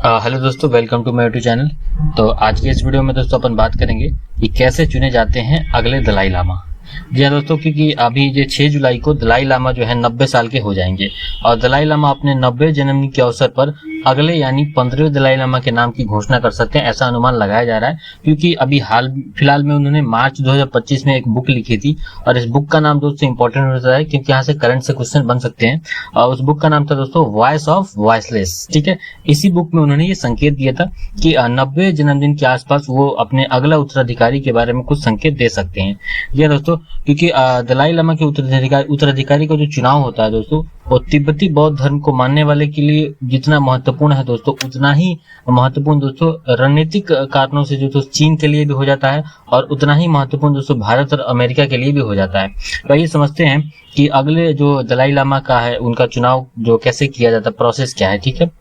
Hello दोस्तों, welcome to my YouTube channel. तो आज के इस वीडियो में दोस्तों अपन बात करेंगे कि कैसे चुने जाते हैं अगले दलाई लामा। जी हाँ दोस्तों, क्योंकि अभी ये 6 जुलाई को दलाई लामा जो है 90 साल के हो जाएंगे और दलाई लामा अपने 90 जन्मदिन के अवसर पर अगले यानी 15वें दलाई लामा के नाम की घोषणा कर सकते हैं, ऐसा अनुमान लगाया जा रहा है। क्योंकि अभी हाल फिलहाल में उन्होंने मार्च 2025 में एक बुक लिखी थी और इस बुक का नाम दोस्तों इंपॉर्टेंट होता है क्योंकि यहाँ से करंट से क्वेश्चन बन सकते हैं। और उस बुक का नाम था दोस्तों वॉइस ऑफ वॉइसलेस। ठीक है, इसी बुक में उन्होंने ये संकेत दिया था कि 90 जन्मदिन के आसपास वो अपने अगला उत्तराधिकारी के बारे में कुछ संकेत दे सकते हैं। जी दोस्तों, क्योंकि दलाई लामा के उत्तराधिकारी का जो चुनाव होता है दोस्तों, वो तिब्बती बौद्ध धर्म को मानने वाले के लिए जितना महत्वपूर्ण है दोस्तों, उतना ही महत्वपूर्ण दोस्तों रणनीतिक कारणों से जो चीन के लिए भी हो जाता है और उतना ही महत्वपूर्ण दोस्तों भारत और अमेरिका के लिए भी हो जाता है। तो आइए समझते हैं कि अगले जो दलाई लामा का है उनका चुनाव जो कैसे किया जाता है, प्रोसेस क्या है। ठीक है,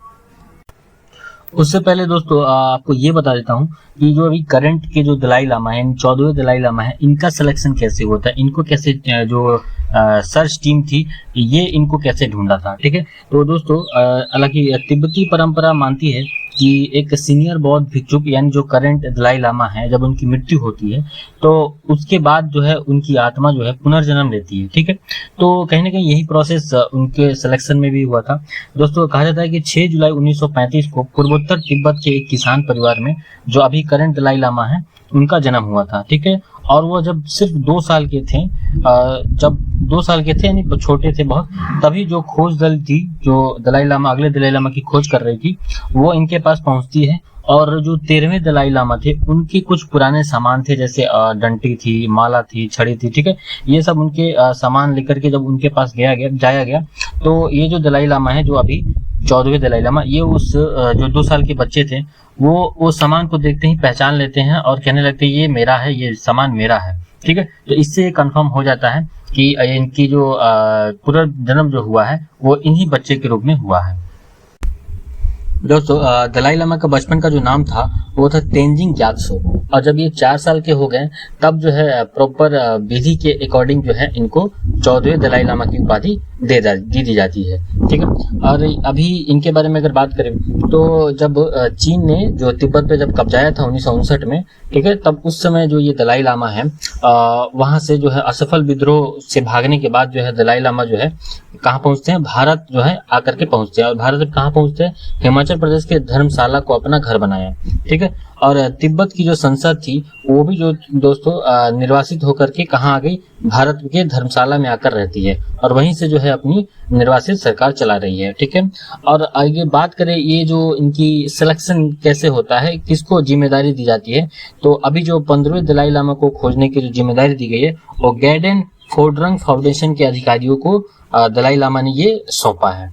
उससे पहले दोस्तों आपको ये बता देता हूँ कि जो अभी करंट के जो दलाई लामा है, 14वें दलाई लामा है, इनका सिलेक्शन कैसे होता है, इनको कैसे जो सर्च टीम थी ये इनको कैसे ढूंढा था। ठीक है, तो दोस्तों हालांकि तिब्बती परंपरा मानती है कि एक सीनियर बौद्ध भिक्षुक यानी जो करंट दलाई लामा है, जब उनकी मृत्यु होती है तो उसके बाद जो है उनकी आत्मा जो है पुनर्जन्म लेती है। ठीक है, तो कहीं ना कहीं यही प्रोसेस उनके सिलेक्शन में भी हुआ था। दोस्तों कहा जाता है कि 6 जुलाई 1935 को पूर्वोत्तर तिब्बत के एक किसान परिवार में जो अभी करंट दलाई लामा है उनका जन्म हुआ था। ठीक है, और वो जब सिर्फ 2 साल के थे, जब 2 साल के थे यानी छोटे थे बहुत, तभी जो खोज दल थी जो दलाई लामा अगले दलाई लामा की खोज कर रही थी वो इनके पास पहुंचती है। और जो 13वें दलाई लामा थे उनके कुछ पुराने सामान थे, जैसे डंटी थी, माला थी, छड़ी थी। ठीक है, ये सब उनके सामान लेकर के जब उनके पास जाया गया तो ये जो दलाई लामा है जो अभी 14वें दलाई लामा, ये उस जो 2 साल के बच्चे थे वो सामान को देखते ही पहचान लेते हैं और कहने लगते हैं ये मेरा है, ये सामान मेरा है। ठीक है, तो इससे कंफर्म हो जाता है कि इनकी जो पुनर्जन्म जो हुआ है वो इन्हीं बच्चे के रूप में हुआ है। दोस्तों दलाई लामा का बचपन का जो नाम था वो था तेंजिंग ग्यात्सो, और जब ये 4 साल के हो गए तब जो है प्रॉपर विधि के अकॉर्डिंग जो है इनको 14वें दलाई लामा की उपाधि दे दी जाती है। ठीक है, और अभी इनके बारे में अगर बात करें तो जब चीन ने जो तिब्बत पे जब कब्जाया था 1959 में, ठीक है, तब उस समय जो ये दलाई लामा है वहां से जो है असफल विद्रोह से भागने के बाद जो है दलाई लामा जो है कहाँ पहुंचते हैं, भारत जो है आकर के पहुंचते हैं। और भारत में कहाँ पहुंचते हैं, हिमाचल प्रदेश के धर्मशाला को अपना घर बनाया। ठीक है, और तिब्बत की जो संसद थी वो भी जो दोस्तों निर्वासित होकर के कहाँ आ गई, भारत के धर्मशाला में आकर रहती है और वहीं से जो है अपनी निर्वासित सरकार चला रही है। ठीक है, और आगे बात करें ये जो इनकी सिलेक्शन कैसे होता है, किसको जिम्मेदारी दी जाती है, तो अभी जो 15वें दलाई लामा को खोजने की जो जिम्मेदारी दी गई है वो गैडेन फोड्रंग फाउंडेशन के अधिकारियों को दलाई लामा ने ये सौंपा है।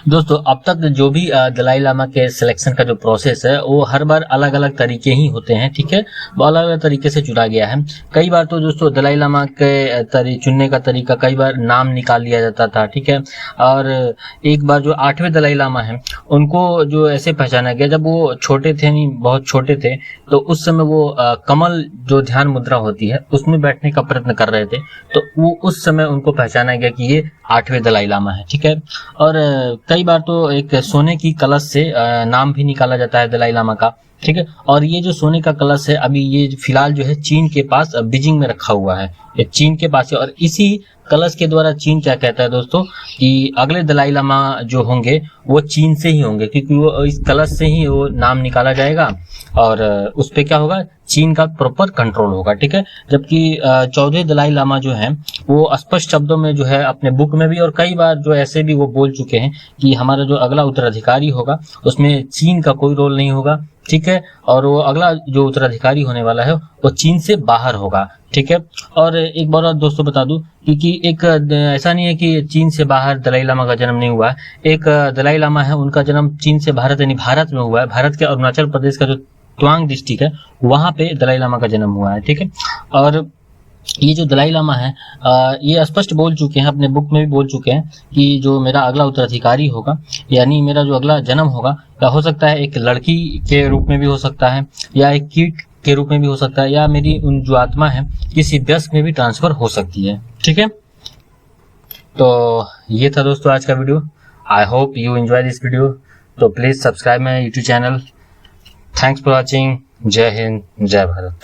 दोस्तों अब तक जो भी दलाई लामा के सिलेक्शन का जो प्रोसेस है वो हर बार अलग अलग तरीके ही होते हैं। ठीक है, वो अलग अलग तरीके से चुना गया है। कई बार तो दोस्तों दलाई लामा के चुनने का तरीका, कई बार नाम निकाल लिया जाता था। ठीक है, और एक बार जो 8वें दलाई लामा है उनको जो ऐसे पहचाना गया, जब वो छोटे थे, नहीं बहुत छोटे थे, तो उस समय वो कमल जो ध्यान मुद्रा होती है उसमें बैठने का प्रयत्न कर रहे थे, तो वो उस समय उनको पहचाना गया कि ये 8वें दलाई लामा है। ठीक है, और कई बार तो एक सोने की कलश से नाम भी निकाला जाता है दलाई लामा का। ठीक है, और ये जो सोने का कलश है अभी ये फिलहाल जो है चीन के पास बीजिंग में रखा हुआ है, ये चीन के पास है। और इसी कलश के द्वारा चीन क्या कहता है दोस्तों कि अगले दलाई लामा जो होंगे वो चीन से ही होंगे, क्योंकि वो इस कलश से ही वो नाम निकाला जाएगा और उस पे क्या होगा, चीन का प्रॉपर कंट्रोल होगा। ठीक है, जबकि 14वें दलाई लामा जो है वो स्पष्ट शब्दों में जो है अपने बुक में भी और कई बार जो ऐसे भी वो बोल चुके हैं कि हमारा जो अगला उत्तराधिकारी होगा उसमें चीन का कोई रोल नहीं होगा। ठीक है, और वो अगला जो उत्तराधिकारी होने वाला है वो चीन से बाहर होगा। ठीक है, और एक बार और दोस्तों बता दूं क्योंकि एक ऐसा नहीं है कि चीन से बाहर दलाई लामा का जन्म नहीं हुआ है। एक दलाई लामा है उनका जन्म चीन से भारत यानी भारत में हुआ है। भारत के अरुणाचल प्रदेश का जो त्वांग डिस्ट्रिक्ट है वहां पे दलाई लामा का जन्म हुआ है। ठीक है, और ये जो दलाई लामा है ये स्पष्ट बोल चुके हैं, अपने बुक में भी बोल चुके हैं कि जो मेरा अगला उत्तराधिकारी होगा यानी मेरा जो अगला जन्म होगा क्या हो सकता है, एक लड़की के रूप में भी हो सकता है या एक कीट के रूप में भी हो सकता है या मेरी उन जो आत्मा है किसी वयस्क में भी ट्रांसफर हो सकती है। ठीक है, तो ये था दोस्तों आज का video. I hope you enjoy this video. तो please subscribe my YouTube channel. Thanks for watching. जय हिंद, जय भारत।